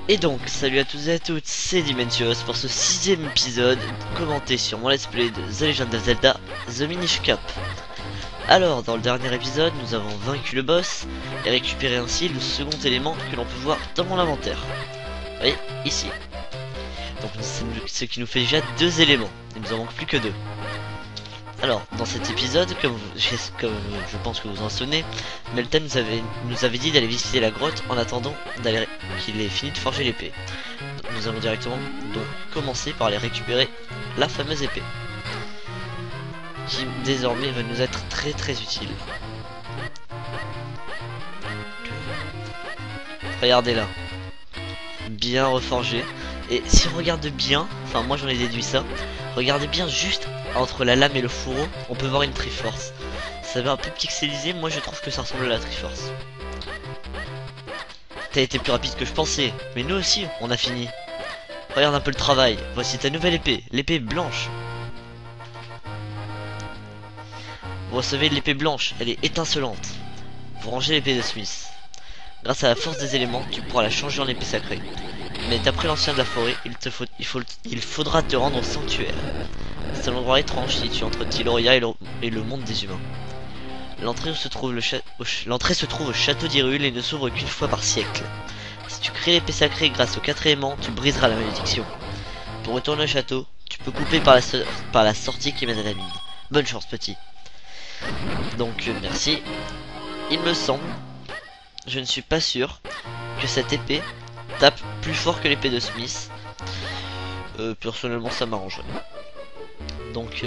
Et donc, salut à tous et à toutes, c'est Dimentios pour ce 6ème épisode commenté sur mon let's play de The Legend of Zelda The Minish Cap. Alors, dans le dernier épisode, nous avons vaincu le boss et récupéré ainsi le second élément que l'on peut voir dans mon inventaire. Vous voyez, ici. Donc, ce qui nous fait déjà 2 éléments, il nous en manque plus que 2. Alors, dans cet épisode, comme je pense que vous en souvenez, Meltan nous avait dit d'aller visiter la grotte en attendant qu'il ait fini de forger l'épée. Nous allons directement donc commencer par aller récupérer la fameuse épée, qui désormais va nous être très utile. Regardez là, bien reforgé. Et si on regarde bien, enfin moi j'en ai déduit ça, regardez bien juste entre la lame et le fourreau, on peut voir une Triforce. Ça va un peu pixelisé, moi je trouve que ça ressemble à la Triforce. T'as été plus rapide que je pensais, mais nous aussi on a fini. Regarde un peu le travail, voici ta nouvelle épée, l'épée blanche. Vous recevez l'épée blanche, elle est étincelante. Vous rangez l'épée de Smith. Grâce à la force des éléments, tu pourras la changer en épée sacrée. Mais d'après l'ancien de la forêt, il faudra te rendre au sanctuaire. C'est un endroit étrange situé entre Tiloria et le monde des humains. L'entrée se trouve au château d'Hyrule et ne s'ouvre qu'une fois par siècle. Si tu crées l'épée sacrée grâce aux 4 éléments, tu briseras la malédiction. Pour retourner au château, tu peux couper par la sortie qui mène à la mine. Bonne chance, petit. Donc merci. Il me semble, je ne suis pas sûr, que cette épée tape plus fort que l'épée de Smith. Personnellement ça m'arrangerait. Donc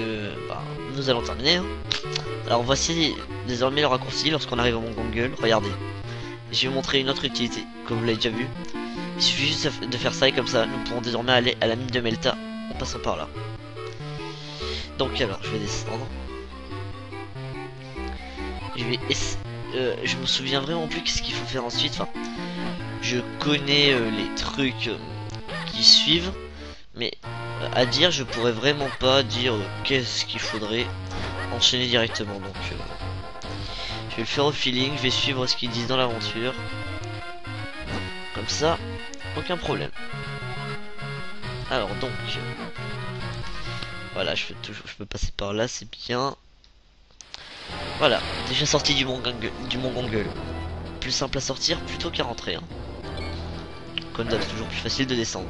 nous allons terminer hein. Alors voici désormais le raccourci lorsqu'on arrive à mon Gangle. Regardez, je vais vous montrer une autre utilité. Comme vous l'avez déjà vu, il suffit juste de faire ça et comme ça nous pourrons désormais aller à la mine de Melta en passant par là. Donc alors je vais descendre. Je me souviens vraiment plus qu'est-ce qu'il faut faire ensuite. Enfin, je connais les trucs qui suivent, mais à dire, je pourrais vraiment pas dire qu'est-ce qu'il faudrait enchaîner directement. Donc, je vais le faire au feeling. Je vais suivre ce qu'ils disent dans l'aventure. Comme ça, aucun problème. Alors donc, voilà, je peux passer par là, c'est bien. Voilà, déjà sorti du mont Gangle. Plus simple à sortir plutôt qu'à rentrer. Hein. Comme d'hab, c'est toujours plus facile de descendre.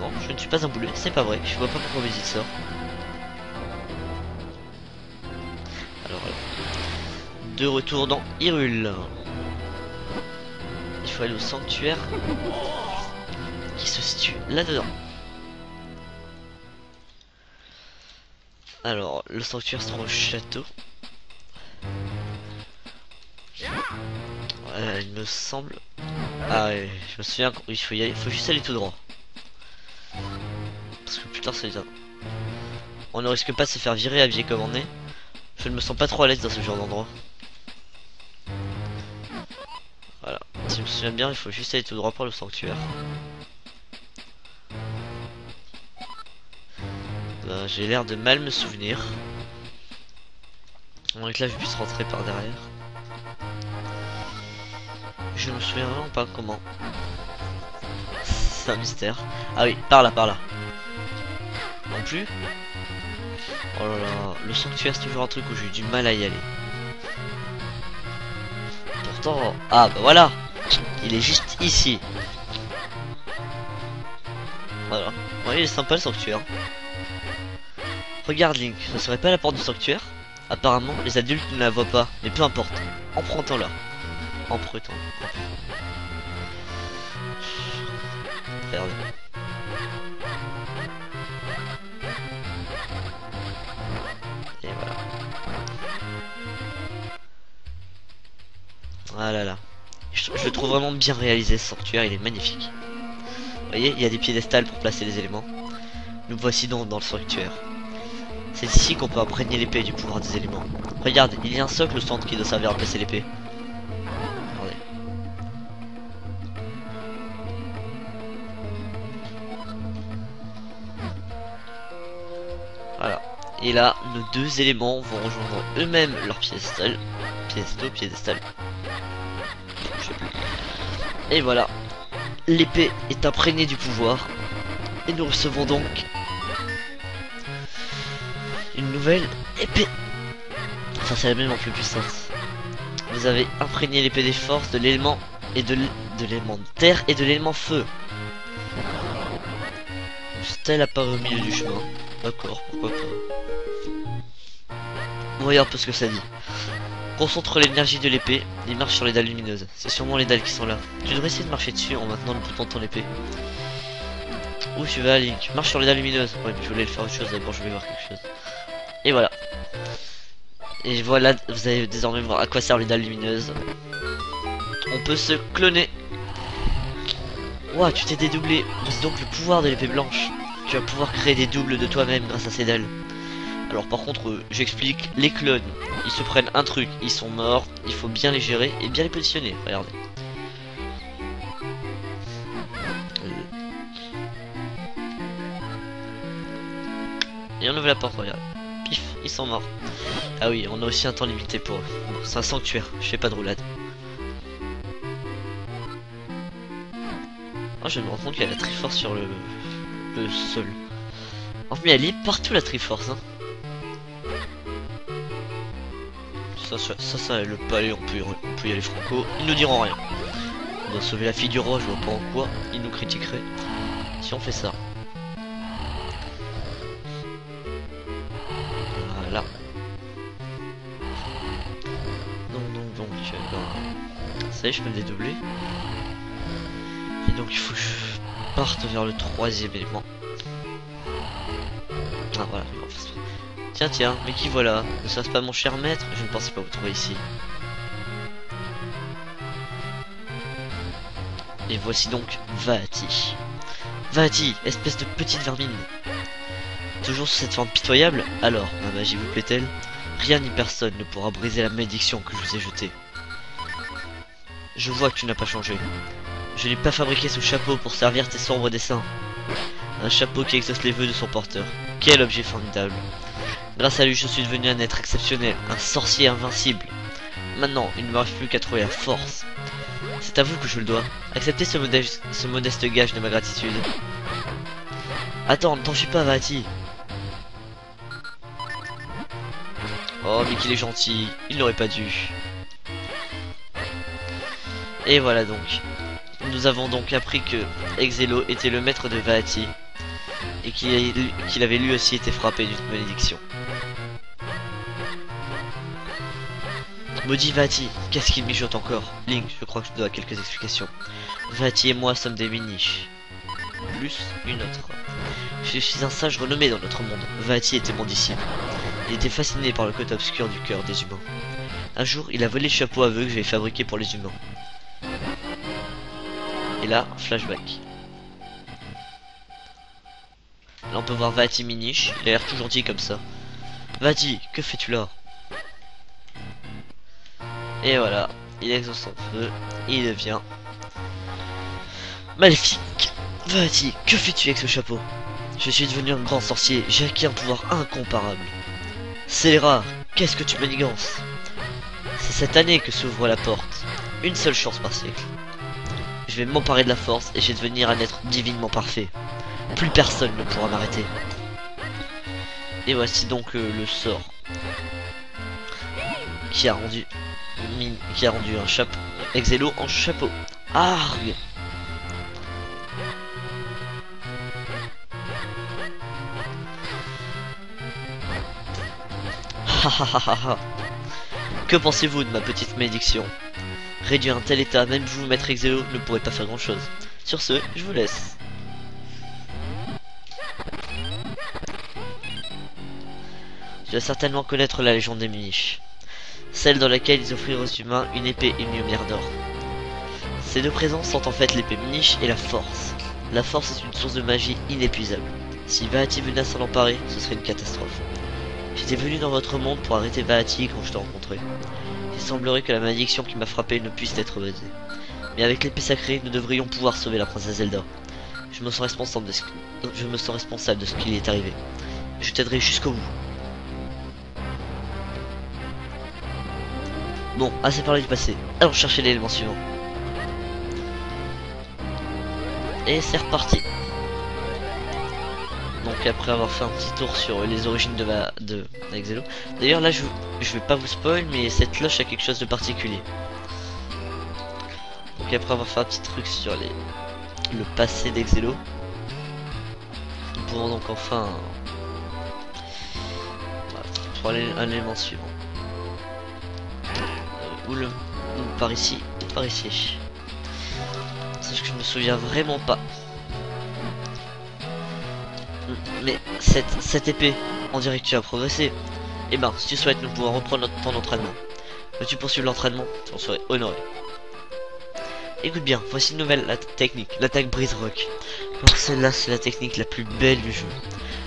Non, je ne suis pas un boulet, c'est pas vrai, je vois pas pourquoi vous dites ça. Alors, de retour dans Hyrule. Il faut aller au sanctuaire qui se situe là-dedans. Alors, le sanctuaire se trouve au château. Il me semble... Ah ouais, je me souviens qu'il faut juste aller tout droit. Parce que plus tard ça les a... On ne risque pas de se faire virer à pied comme on est. Je ne me sens pas trop à l'aise dans ce genre d'endroit. Voilà, si je me souviens bien, il faut juste aller tout droit pour le sanctuaire. J'ai l'air de mal me souvenir. Donc là je puisse rentrer par derrière. Je me souviens vraiment pas comment. C'est un mystère. Ah oui, par là. Non plus. Oh là là, le sanctuaire c'est toujours un truc où j'ai eu du mal à y aller. Pourtant... Ah bah voilà, il est juste ici. Voilà. Ouais, il est sympa le sanctuaire. Regarde Link, ce serait pas la porte du sanctuaire? Apparemment, les adultes ne la voient pas, mais peu importe. Empruntons-la. Empruntons. Regardez. Et voilà. Ah là là. Je le trouve vraiment bien réalisé ce sanctuaire, il est magnifique. Vous voyez, il y a des piédestals pour placer les éléments. Nous voici donc dans le sanctuaire. C'est ici qu'on peut imprégner l'épée du pouvoir des éléments. Regarde, il y a un socle au centre qui doit servir à placer l'épée. Regardez. Voilà. Et là, nos 2 éléments vont rejoindre eux-mêmes leur piédestal. Piédestal. Je sais plus. Et voilà. L'épée est imprégnée du pouvoir. Et nous recevons donc une nouvelle épée. Enfin, c'est la même en plus puissante. Vous avez imprégné l'épée des forces de l'élément et de l'élément de terre et de l'élément feu. Une stèle apparaît au milieu du chemin. D'accord, pourquoi pas. Voyons un peu ce que ça dit. Concentre l'énergie de l'épée et marche sur les dalles lumineuses. C'est sûrement les dalles qui sont là. Tu devrais essayer de marcher dessus en maintenant le bouton de ton épée. Où tu vas, Link? Marche sur les dalles lumineuses. Ouais, mais je voulais le faire autre chose, d'abord je voulais voir quelque chose. Et voilà. Et voilà, vous allez désormais voir à quoi servent les dalles lumineuses. On peut se cloner. Ouah, tu t'es dédoublé. C'est donc le pouvoir de l'épée blanche. Tu vas pouvoir créer des doubles de toi-même grâce à ces dalles. Alors par contre, j'explique, les clones, ils se prennent un truc, ils sont morts, il faut bien les gérer et bien les positionner, regardez. Et on ouvre la porte, regarde. Pif, ils sont morts. Ah oui, on a aussi un temps limité pour eux. Bon, c'est un sanctuaire, je fais pas de roulade. Oh, je me rends compte qu'il y a la Triforce sur le sol. Enfin, mais elle est partout la Triforce, hein. Ça, le palais, on peut y aller franco. Ils nous diront rien. On doit sauver la fille du roi, je vois pas en quoi ils nous critiqueraient si on fait ça. Voilà. Donc, ça y est, je peux me dédoubler. Et donc, il faut que je parte vers le troisième élément. Ah, voilà. Tiens, mais qui voilà? Ne serait-ce pas mon cher maître? Je ne pensais pas vous trouver ici. Et voici donc Vaati. Vaati, espèce de petite vermine. Toujours sous cette forme pitoyable? Alors, ma magie vous plaît-elle? Rien ni personne ne pourra briser la malédiction que je vous ai jetée. Je vois que tu n'as pas changé. Je n'ai pas fabriqué ce chapeau pour servir tes sombres desseins. Un chapeau qui exauce les vœux de son porteur. Quel objet formidable! Grâce à lui, je suis devenu un être exceptionnel, un sorcier invincible. Maintenant, il ne me reste plus qu'à trouver la force. C'est à vous que je le dois. Acceptez ce modeste gage de ma gratitude. Attends, ne t'en suis pas, Vaati. Oh, mais qu'il est gentil. Il n'aurait pas dû. Et voilà donc. Nous avons donc appris que Exelo était le maître de Vaati. Et qu'il avait lui aussi été frappé d'une malédiction. Maudit Vaati, qu'est-ce qu'il mijote encore? Link, je crois que je dois quelques explications. Vaati et moi sommes des miniches. Plus une autre. Je suis un sage renommé dans notre monde. Vaati était mon disciple. Il était fasciné par le côté obscur du cœur des humains. Un jour, il a volé le chapeau à vœux que j'avais fabriqué pour les humains. Et là, flashback. Là, on peut voir Vaati miniche. Il a l'air tout gentil comme ça. Vaati, que fais-tu là? Et voilà, il exauce son feu, et il devient maléfique. Vaati, que fais-tu avec ce chapeau? Je suis devenu un grand sorcier, j'ai acquis un pouvoir incomparable. Scélérat, qu'est-ce que tu manigances? C'est cette année que s'ouvre la porte, une seule chance par siècle. Je vais m'emparer de la force et je vais devenir un être divinement parfait. Plus personne ne pourra m'arrêter. Et voici donc le sort qui a rendu un chapeau. Exelo en chapeau. Arg. Que pensez-vous de ma petite malédiction? Réduire un tel état, même vous, maître Exelo, ne pourrez pas faire grand chose. Sur ce, je vous laisse. Tu dois certainement connaître la légende des miniches. Celle dans laquelle ils offrirent aux humains une épée et une lumière d'or. Ces deux présences sont en fait l'épée miniche et la force. La force est une source de magie inépuisable. Si Vaati venait à s'en emparer, ce serait une catastrophe. J'étais venu dans votre monde pour arrêter Vaati quand je t'ai rencontré. Il semblerait que la malédiction qui m'a frappé ne puisse être brisée. Mais avec l'épée sacrée, nous devrions pouvoir sauver la princesse Zelda. Je me sens responsable de ce qui est arrivé. Je t'aiderai jusqu'au bout. Bon, assez parlé du passé. Allons chercher l'élément suivant. Et c'est reparti. Donc après avoir fait un petit tour sur les origines de Exelo. D'ailleurs là je vais pas vous spoil, mais cette cloche a quelque chose de particulier. Donc après avoir fait un petit truc sur le passé d'Exelo, nous pouvons donc enfin pour aller à l'élément suivant. Ou par ici, ou par ici. Sache que je me souviens vraiment pas. Mais cette épée, on dirait que tu as progressé. Et ben, si tu souhaites, nous pouvons reprendre ton entraînement. Veux-tu poursuivre l'entraînement? On serait honoré. Écoute bien, voici une nouvelle technique, l'attaque brise-roc. Alors celle-là, c'est la technique la plus belle du jeu.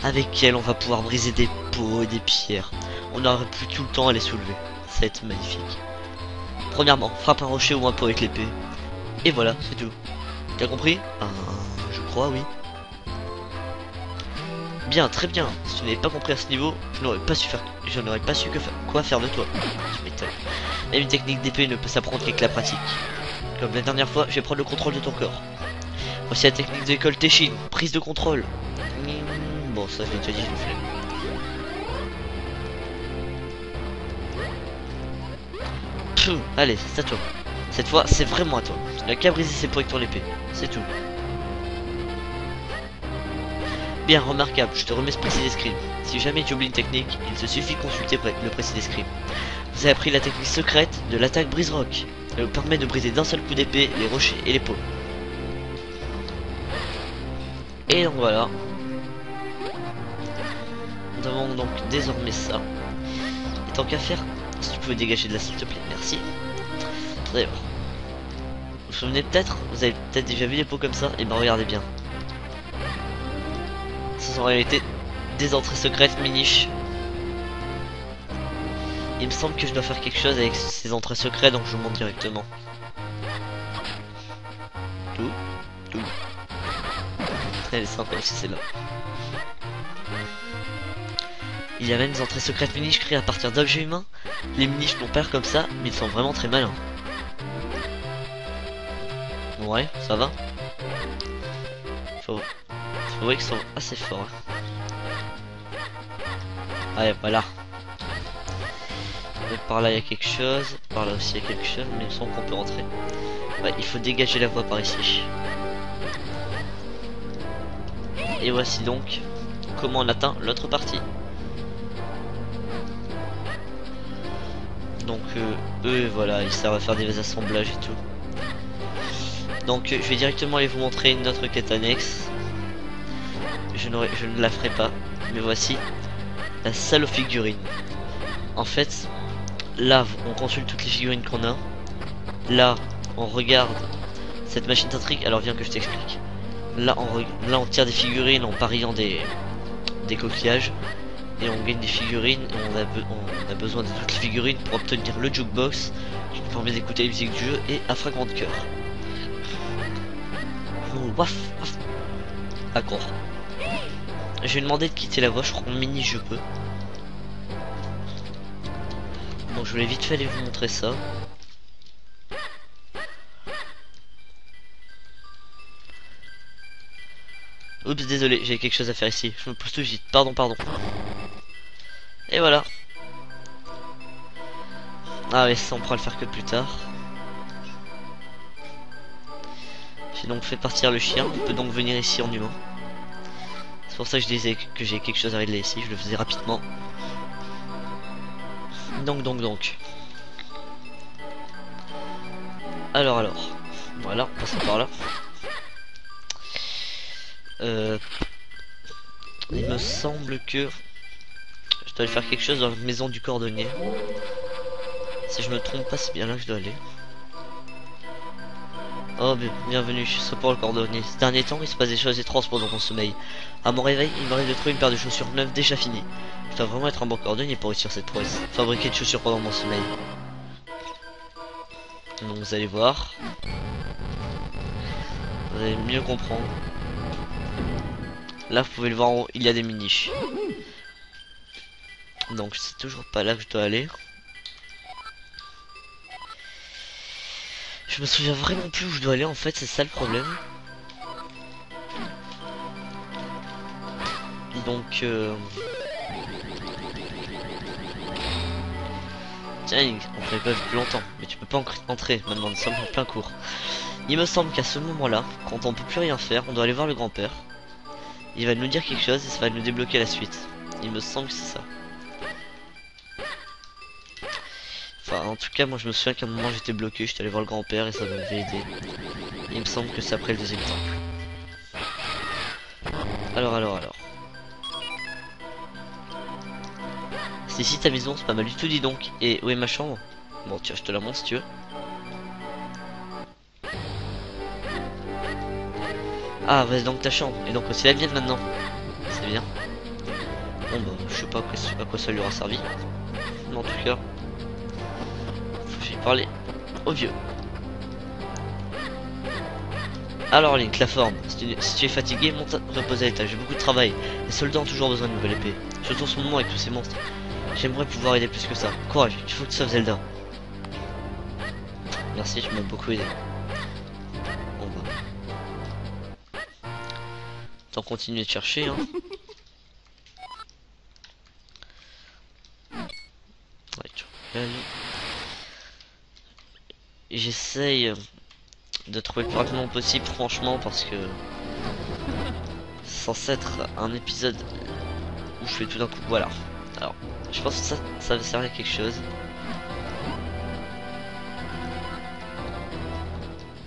Avec elle, on va pouvoir briser des pots et des pierres. On n'aurait plus tout le temps à les soulever. Ça va être magnifique. Premièrement, frappe un rocher ou un pot avec l'épée. Et voilà, c'est tout. Tu as compris? Je crois, oui. Bien, très bien. Si tu n'avais pas compris à ce niveau, je n'aurais pas su quoi faire de toi. Je m'étonne. Même une technique d'épée ne peut s'apprendre qu'avec la pratique. Comme la dernière fois, je vais prendre le contrôle de ton corps. Voici la technique de l'école Teshin, prise de contrôle. Bon, ça je l'ai déjà dit, je le fais. Allez, c'est à toi. Cette fois, c'est vraiment à toi. Tu n'as qu'à briser ses pots avec ton épée. C'est tout. Bien, remarquable, je te remets ce précis d'escrime. Si jamais tu oublies une technique, il te suffit de consulter le précis d'escrime. Vous avez appris la technique secrète de l'attaque brise-roc. Elle vous permet de briser d'un seul coup d'épée les rochers et les pots. Et donc voilà. Nous avons donc désormais ça. Et tant qu'à faire, si tu pouvais dégager de là s'il te plaît, merci. D'ailleurs, vous vous souvenez peut-être, vous avez peut-être déjà vu des pots comme ça, et ben regardez bien. Ce sont en réalité des entrées secrètes miniches. Il me semble que je dois faire quelque chose avec ces entrées secrètes, donc je vous montre directement. Tout. Elle est sympa aussi celle-là. Il y a même des entrées secrètes miniches créées à partir d'objets humains. Les miniches n'ont pas l'air comme ça, mais ils sont vraiment très malins. Ouais, ça va. Faut voir qu'ils sont assez forts. Allez, voilà. Donc, par là il y a quelque chose, par là aussi il y a quelque chose, mais il me semble qu'on peut rentrer. Ouais, il faut dégager la voie par ici. Et voici donc comment on atteint l'autre partie. Donc eux voilà, ils servent à faire des assemblages et tout. Donc je vais directement aller vous montrer une autre quête annexe. Je ne la ferai pas, mais voici la salle aux figurines. En fait, là on consulte toutes les figurines qu'on a. Là on regarde cette machine tantrique. Alors viens que je t'explique. Là on tire des figurines en pariant des coquillages. Et on gagne des figurines. On a besoin de toutes les figurines pour obtenir le jukebox qui nous permet d'écouter la musique du jeu et un fragment de cœur. Oh, waf, waf. D'accord. Je vais demander de quitter la voie, je crois en mini je peux. Donc je voulais vite fait aller vous montrer ça. Oups, désolé, j'ai quelque chose à faire ici. Je me pousse tout vite, pardon. Et voilà. Ah ouais, ça on pourra le faire que plus tard. J'ai donc fait partir le chien, il peut donc venir ici en humain. C'est pour ça que je disais que j'ai quelque chose à régler ici, je le faisais rapidement. Donc. Alors. Voilà, passons par là. Il me semble que je dois aller faire quelque chose dans la maison du cordonnier. Si je me trompe pas, c'est bien là que je dois aller. Oh, bienvenue, je suis pour le cordonnier. Ces derniers temps, il se passe des choses étranges pendant mon sommeil. À mon réveil, il m'arrive de trouver une paire de chaussures neuves déjà finies. Je dois vraiment être un bon cordonnier pour réussir cette prouesse. Fabriquer de chaussures pendant mon sommeil. Donc vous allez voir. Vous allez mieux comprendre. Là, vous pouvez le voir en haut, il y a des miniches. Donc c'est toujours pas là que je dois aller. Je me souviens vraiment plus où je dois aller en fait, c'est ça le problème. Donc tiens, on fait pas plus longtemps, mais tu peux pas entrer maintenant, nous sommes en plein cours. Il me semble qu'à ce moment-là, quand on peut plus rien faire, on doit aller voir le grand-père. Il va nous dire quelque chose et ça va nous débloquer la suite. Il me semble que c'est ça. Enfin, en tout cas, moi je me souviens qu'à un moment j'étais bloqué, j'étais allé voir le grand-père et ça m'avait aidé. Il me semble que c'est après le deuxième temple. Alors. C'est ici ta maison, c'est pas mal du tout, dis donc. Et où est ma chambre? Bon, tiens, je te la montre si tu veux. Ah, vas-y donc ta chambre. Et donc c'est la mienne maintenant. C'est bien. Bon bah, je sais pas à quoi ça lui aura servi. Mais en tout cas, faut que j'aille parler au vieux. Alors Link, la forme. Si tu es fatigué, monte reposer à l'étage. J'ai beaucoup de travail. Les soldats ont toujours besoin d'une nouvelle épée. Surtout en ce moment avec tous ces monstres. J'aimerais pouvoir aider plus que ça. Courage, il faut que tu sauves Zelda. Merci, tu m'as beaucoup aidé. Bon bah. T'en continuer de chercher, hein. J'essaye de trouver le plus rapidement possible, franchement, parce que c'est censé être un épisode où je fais tout d'un coup. Voilà. Alors, je pense que ça va servir à quelque chose.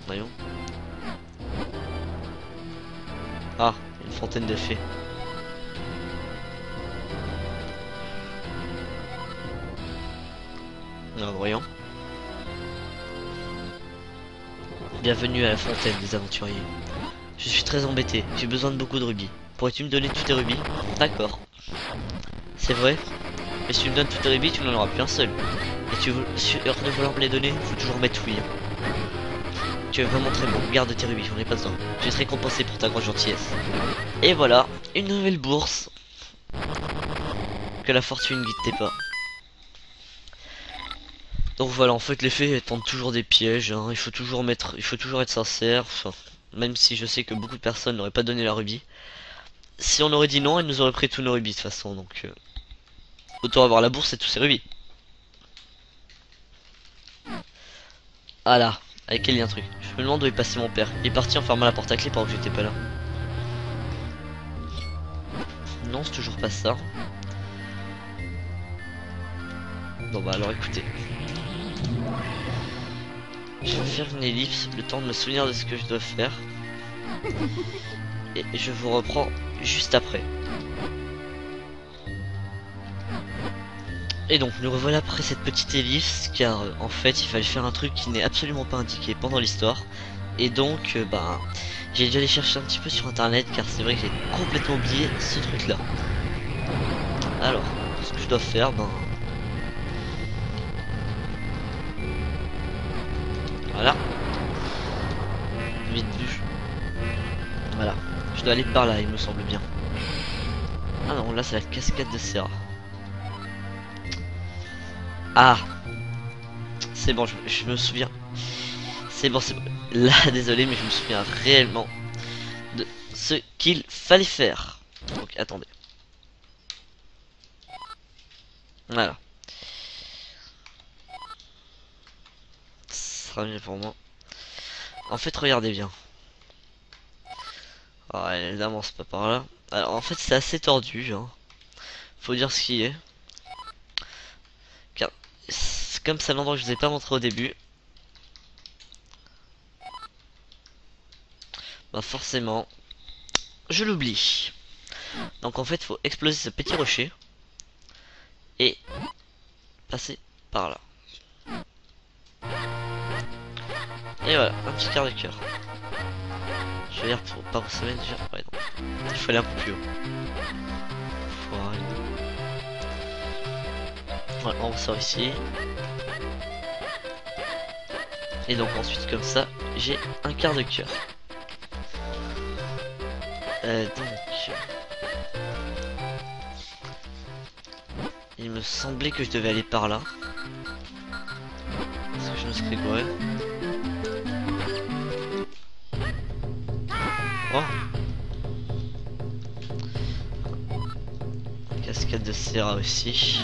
Voyons. Ah, une fontaine de fées. Alors, voyons. Bienvenue à la fontaine des aventuriers. Je suis très embêté, j'ai besoin de beaucoup de rubis. Pourrais-tu me donner tous tes rubis? D'accord. C'est vrai? Mais si tu me donnes tous tes rubis, tu n'en auras plus un seul. Et tu veux sûr de vouloir me les donner? Faut toujours mettre oui. Tu es vraiment très bon, garde tes rubis, j'en ai pas besoin. Tu es récompensé pour ta grande gentillesse. Et voilà, une nouvelle bourse. Que la fortune guide tes pas. Donc voilà, en fait les fées tentent toujours des pièges, hein. Il faut toujours être sincère, enfin, même si je sais que beaucoup de personnes n'auraient pas donné la rubis. Si on aurait dit non, elles nous auraient pris tous nos rubis de toute façon, donc autant avoir la bourse et tous ces rubis. Ah là, avec quel lien truc. Je me demande où est passé mon père. Il est parti en fermant la porte à clé pendant que j'étais pas là. Non, c'est toujours pas ça. Bon bah alors écoutez. Je vais faire une ellipse, le temps de me souvenir de ce que je dois faire. Et je vous reprends juste après. Et donc nous revoilà après cette petite ellipse, car en fait il fallait faire un truc qui n'est absolument pas indiqué pendant l'histoire. Et donc bah j'ai dû aller chercher un petit peu sur internet, car c'est vrai que j'ai complètement oublié ce truc là. Alors, ce que je dois faire, ben... Voilà. Vite vu. Voilà. Je dois aller par là, il me semble bien. Ah non, là c'est la cascade de Serra. Ah, c'est bon, je me souviens. C'est bon, c'est bon. Là, désolé, mais je me souviens réellement de ce qu'il fallait faire. Donc, attendez. Voilà. Ce sera mieux pour moi. En fait, regardez bien. Ah, elle n'avance pas par là. Alors, en fait, c'est assez tordu, hein. Faut dire ce qui est. Car, comme c'est un endroit que je vous ai pas montré au début, bah forcément, je l'oublie. Donc en fait, il faut exploser ce petit rocher et passer par là. Et voilà, un petit quart de cœur. Je vais dire pour par semaine déjà. Ouais, non. Il faut aller un peu plus haut. Voilà, on ressort ici. Et donc ensuite comme ça, j'ai un quart de cœur. Donc... Il me semblait que je devais aller par là. Parce que je me serais gouré. Oh. cascade de Serra aussi.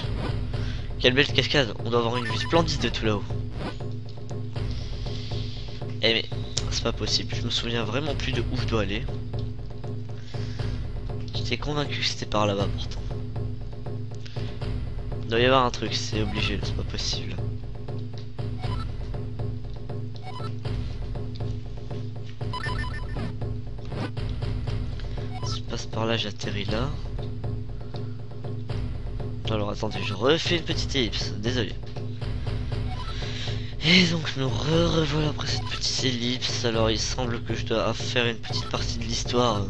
Quelle belle cascade, on doit avoir une vue splendide de tout là-haut. Eh mais, c'est pas possible, je me souviens vraiment plus de où je dois aller. J'étais convaincu que c'était par là-bas pourtant. Il doit y avoir un truc, c'est obligé, c'est pas possible. Si je passe par là, j'atterris là. Alors attendez, je refais une petite ellipse, désolé. Et donc nous revoilà après cette petite ellipse. Alors il semble que je dois faire une petite partie de l'histoire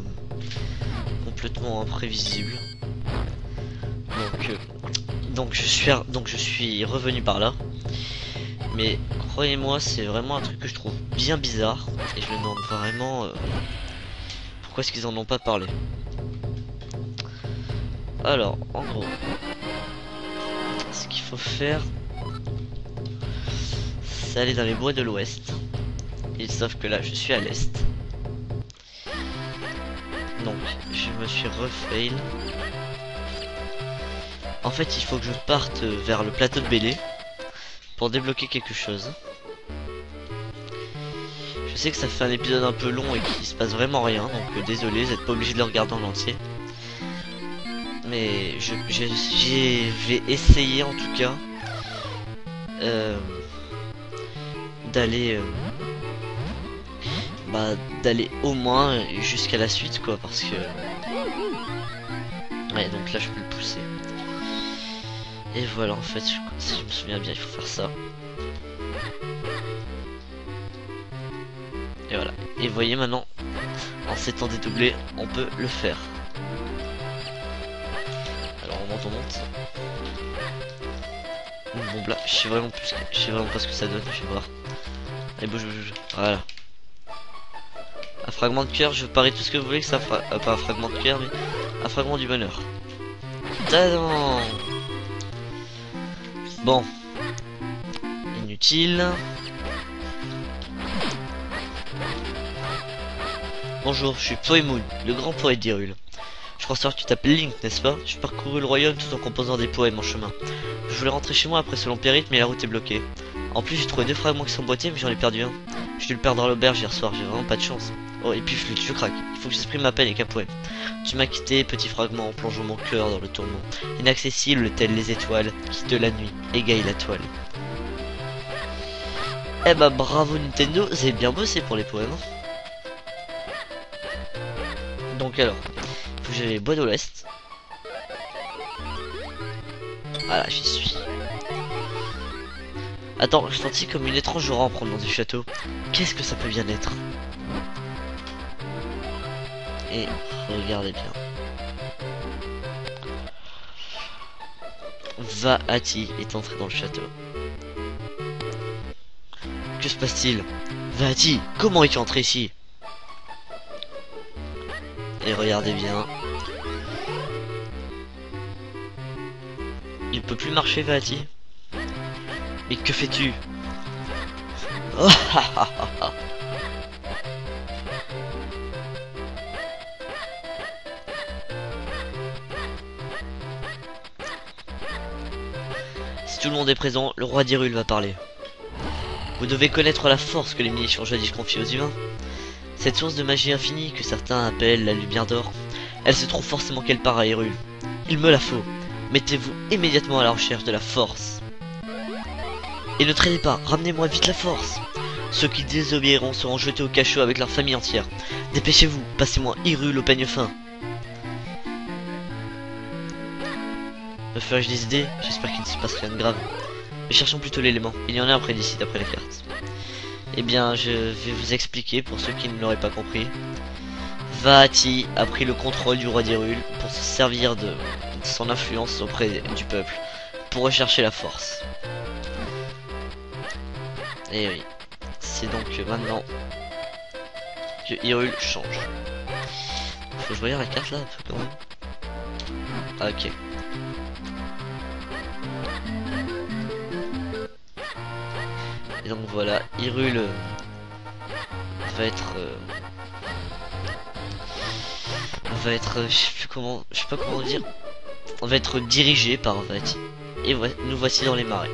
complètement imprévisible. Donc je suis revenu par là. Mais croyez-moi, c'est vraiment un truc que je trouve bien bizarre. Et je me demande vraiment pourquoi est-ce qu'ils en ont pas parlé. Alors, en gros, ce qu'il faut faire, c'est aller dans les bois de l'ouest. Sauf que là, je suis à l'est. Donc, je me suis refail. En fait, il faut que je parte vers le plateau de Bélé pour débloquer quelque chose. Je sais que ça fait un épisode un peu long et qu'il se passe vraiment rien, donc désolé, vous n'êtes pas obligé de le regarder en entier. Mais je vais essayer en tout cas d'aller d'aller au moins jusqu'à la suite quoi, parce que ouais, donc là je peux le pousser. Et voilà, en fait, si je me souviens bien, il faut faire ça. Et voilà. Et vous voyez maintenant, en s'étant dédoublé, on peut le faire. Alors on monte. Bon là, je sais vraiment pas ce que ça donne, je vais voir. Allez, bouge. Voilà. Un fragment de cœur, je parie tout ce que vous voulez que ça fera. Pas un fragment de cœur, mais un fragment du bonheur. Tadam! Bon. Inutile. Bonjour, je suis Poemoon, le grand poète d'Hyrule. Je crois savoir que tu t'appelles Link, n'est-ce pas? J'ai parcouru le royaume tout en composant des poèmes en chemin. Je voulais rentrer chez moi après ce long périple, mais la route est bloquée. En plus, j'ai trouvé 2 fragments qui sont emboîtés, mais j'en ai perdu un. J'ai dû le perdre à l'auberge hier soir, j'ai vraiment pas de chance. Oh, et puis flûte, je craque. Il faut que j'exprime ma peine avec un poème. Tu m'as quitté, petit fragment, en plongeant mon cœur dans le tourment. Inaccessible, telles les étoiles, quitte la nuit, égaye la toile. Eh bah bravo Nintendo, vous avez bien bossé pour les poèmes. Donc alors, il faut que j'aille les bois de l'Ouest. Voilà, j'y suis. Attends, je sentis comme une étrange aura en provenant du château. Qu'est-ce que ça peut bien être? Et regardez bien. Vaati est entré dans le château. Que se passe-t-il? Vaati, comment es-tu entré ici? Et regardez bien. Il peut plus marcher, Vaati. Mais que fais-tu? Oh, si tout le monde est présent, le roi d'Hyrule va parler. Vous devez connaître la force que les Minish ont jadis confiée aux humains. Cette source de magie infinie que certains appellent la lumière d'or, elle se trouve forcément quelque part à Hyrule. Il me la faut. Mettez-vous immédiatement à la recherche de la force. Et ne traînez pas, ramenez-moi vite la force. Ceux qui désobéiront seront jetés au cachot avec leur famille entière. Dépêchez-vous, passez-moi Hyrule au peigne fin. Me ferais-je des idées? J'espère qu'il ne se passe rien de grave. Mais cherchons plutôt l'élément. Il y en a un près d'ici d'après la carte. Eh bien, je vais vous expliquer pour ceux qui ne l'auraient pas compris. Vaati a pris le contrôle du roi d'Hyrule pour se servir de son influence auprès du peuple pour rechercher la force. Et oui, c'est donc maintenant que Hyrule change. Faut que je regarde la carte là un peu quand même. Ah, ok. Et donc voilà, Hyrule va être je sais pas comment dire. on va être dirigé par Vati. Et nous voici dans les marais.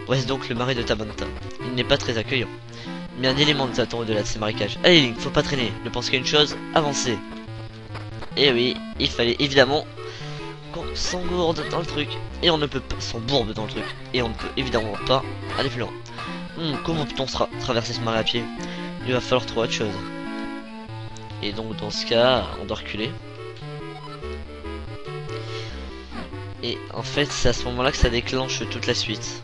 Voici donc le marais de Tabanta. Il n'est pas très accueillant, mais un élément nous attend au-delà de ces marécages. Allez Link, faut pas traîner, ne pense qu'à une chose, avancer. Et oui, il fallait évidemment qu'on s'engourde dans le truc. Et on ne peut pas s'embourbe dans le truc. Et on ne peut évidemment pas aller plus loin. Comment peut-on traverser ce marais à pied? Il va falloir trouver autre chose. Et donc dans ce cas, on doit reculer. Et en fait, c'est à ce moment-là que ça déclenche toute la suite.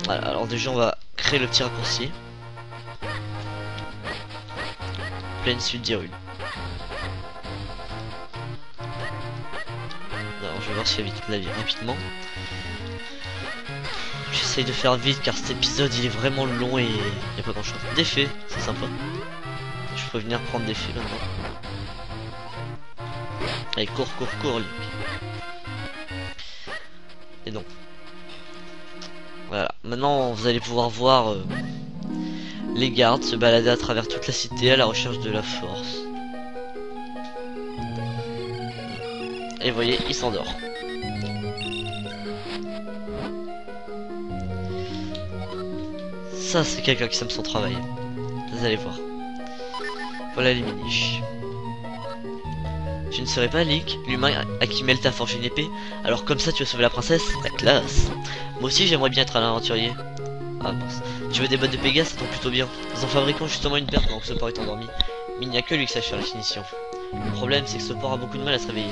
Voilà, alors déjà on va créer le petit raccourci. Pleine suite d'Hyrule. Alors je vais voir si j'évite la vie rapidement. J'essaye de faire vite car cet épisode il est vraiment long et il n'y a pas grand chose. Des faits, c'est sympa. Je peux venir prendre des faits maintenant. Allez, cours, Link. Et donc. Voilà, maintenant vous allez pouvoir voir les gardes se balader à travers toute la cité à la recherche de la force. Et vous voyez, il s'endort. Ça, c'est quelqu'un qui aime son travail. Vous allez voir. Voilà les miniches. Tu ne serais pas Link, l'humain à qui Mel t'a forgé une épée? Alors comme ça tu vas sauver la princesse? La classe! Moi aussi j'aimerais bien être un aventurier. Ah mince. Tu veux des bottes de Pégase? Ça tombe plutôt bien. Nous en fabriquons justement une paire pendant que ce port est endormi. Mais il n'y a que lui qui sache faire la finition. Le problème c'est que ce port a beaucoup de mal à se réveiller.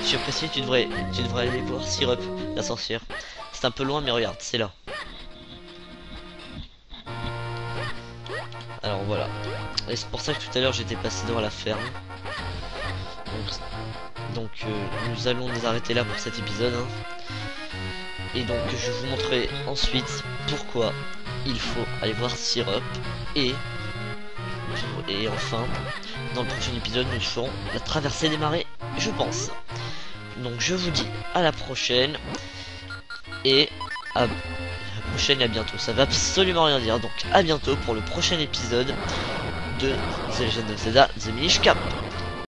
Si tu apprécies, tu devrais aller voir Syrup, la sorcière. C'est un peu loin mais regarde, c'est là. Alors voilà. Et c'est pour ça que tout à l'heure j'étais passé devant la ferme. Donc nous allons nous arrêter là pour cet épisode. Et donc je vous montrerai ensuite pourquoi il faut aller voir Syrup. Et enfin, dans le prochain épisode, nous ferons la traversée des marais, je pense. Donc je vous dis à la prochaine. Et à la prochaine et à bientôt. Ça va absolument rien dire. Donc à bientôt pour le prochain épisode de The Legend of Zelda The Minish Cap.